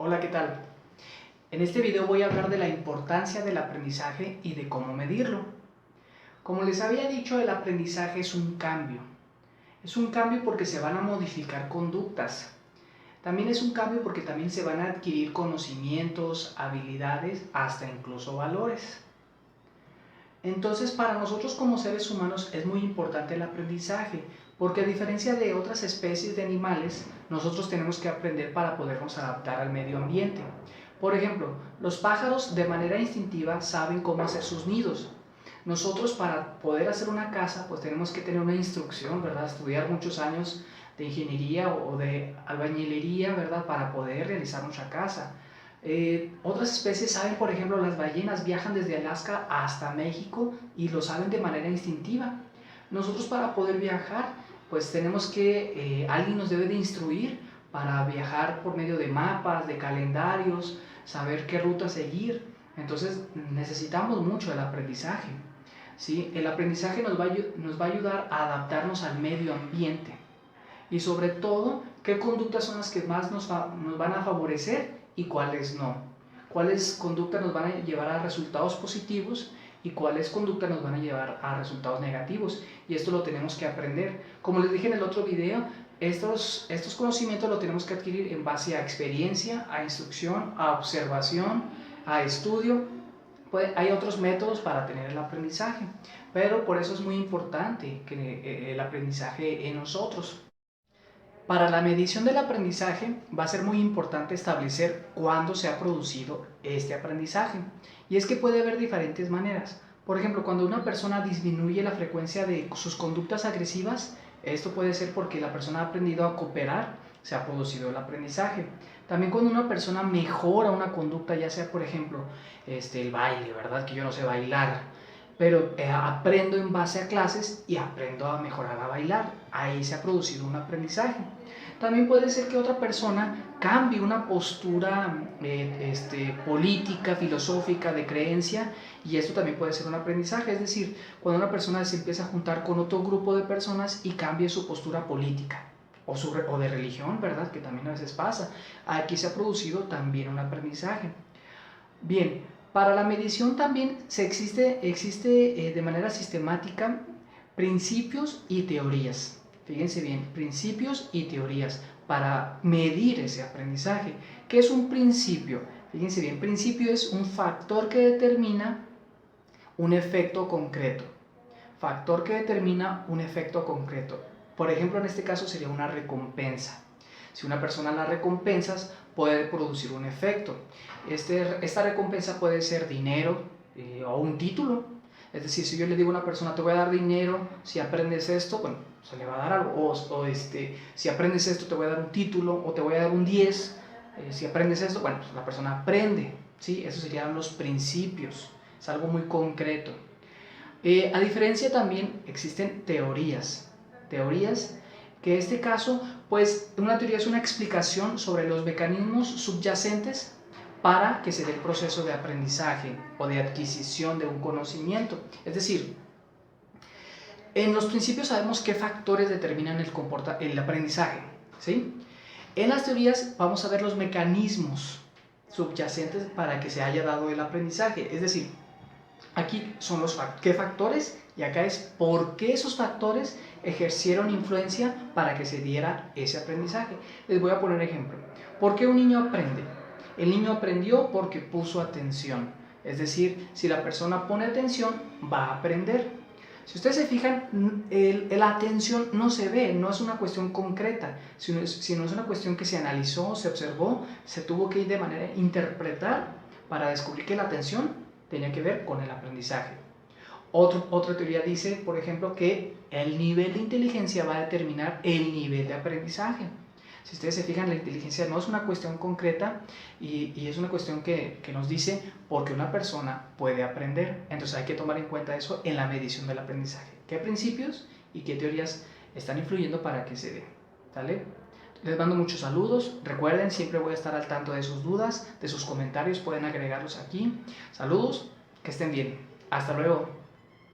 Hola, ¿qué tal? En este video voy a hablar de la importancia del aprendizaje y de cómo medirlo. Como les había dicho, el aprendizaje es un cambio. Es un cambio porque se van a modificar conductas. También es un cambio porque también se van a adquirir conocimientos, habilidades, hasta incluso valores. Entonces, para nosotros como seres humanos es muy importante el aprendizaje, porque a diferencia de otras especies de animales, nosotros tenemos que aprender para podernos adaptar al medio ambiente. Por ejemplo, los pájaros de manera instintiva saben cómo hacer sus nidos. Nosotros para poder hacer una casa, pues tenemos que tener una instrucción, ¿verdad? Estudiar muchos años de ingeniería o de albañilería, ¿verdad? Para poder realizar nuestra casa. Otras especies saben, por ejemplo, las ballenas viajan desde Alaska hasta México y lo saben de manera instintiva. Nosotros para poder viajar, pues tenemos que, alguien nos debe de instruir para viajar por medio de mapas, de calendarios, saber qué ruta seguir. Entonces necesitamos mucho el aprendizaje. ¿Sí? El aprendizaje nos va a ayudar a adaptarnos al medio ambiente y sobre todo qué conductas son las que más nos van a favorecer y cuáles no. Cuáles conductas nos van a llevar a resultados positivos y cuáles conductas nos van a llevar a resultados negativos. Y esto lo tenemos que aprender. Como les dije en el otro video, estos conocimientos los tenemos que adquirir en base a experiencia, a instrucción, a observación, a estudio. Pues hay otros métodos para tener el aprendizaje, pero por eso es muy importante que el aprendizaje en nosotros. Para la medición del aprendizaje va a ser muy importante establecer cuándo se ha producido este aprendizaje. Y es que puede haber diferentes maneras. Por ejemplo, cuando una persona disminuye la frecuencia de sus conductas agresivas, esto puede ser porque la persona ha aprendido a cooperar, se ha producido el aprendizaje. También cuando una persona mejora una conducta, ya sea por ejemplo el baile, ¿verdad? Que yo no sé bailar, pero aprendo en base a clases y aprendo a mejorar a bailar. Ahí se ha producido un aprendizaje. También puede ser que otra persona cambie una postura política, filosófica, de creencia, y esto también puede ser un aprendizaje. Es decir, cuando una persona se empieza a juntar con otro grupo de personas y cambie su postura política o de religión, ¿verdad? Que también a veces pasa. Aquí se ha producido también un aprendizaje. Bien, para la medición también existe de manera sistemática principios y teorías. Fíjense bien, principios y teorías para medir ese aprendizaje. ¿Qué es un principio? Fíjense bien, principio es un factor que determina un efecto concreto. Factor que determina un efecto concreto. Por ejemplo, en este caso sería una recompensa. Si una persona la recompensas, puede producir un efecto. Esta recompensa puede ser dinero o un título. Es decir, si yo le digo a una persona, te voy a dar dinero si aprendes esto, bueno, se le va a dar algo. Si aprendes esto, te voy a dar un título o te voy a dar un 10. Si aprendes esto, bueno, pues la persona aprende. ¿Sí? Esos serían los principios. Es algo muy concreto. A diferencia también existen teorías. Teorías que en este caso, pues una teoría es una explicación sobre los mecanismos subyacentes para que se dé el proceso de aprendizaje o de adquisición de un conocimiento. Es decir, en los principios sabemos qué factores determinan el aprendizaje, ¿sí? En las teorías vamos a ver los mecanismos subyacentes para que se haya dado el aprendizaje. Es decir, aquí son los qué factores y acá es por qué esos factores ejercieron influencia para que se diera ese aprendizaje. Les voy a poner ejemplo. ¿Por qué un niño aprende? El niño aprendió porque puso atención. Es decir, si la persona pone atención, va a aprender. Si ustedes se fijan, la atención no se ve, no es una cuestión concreta, sino es una cuestión que se analizó, se observó, se tuvo que ir de manera interpretar para descubrir que la atención tenía que ver con el aprendizaje. Otra teoría dice, por ejemplo, que el nivel de inteligencia va a determinar el nivel de aprendizaje. Si ustedes se fijan, la inteligencia no es una cuestión concreta y es una cuestión que nos dice por qué una persona puede aprender. Entonces hay que tomar en cuenta eso en la medición del aprendizaje. ¿Qué principios y qué teorías están influyendo para que se dé? ¿Vale? Les mando muchos saludos. Recuerden, siempre voy a estar al tanto de sus dudas, de sus comentarios. Pueden agregarlos aquí. Saludos, que estén bien. Hasta luego.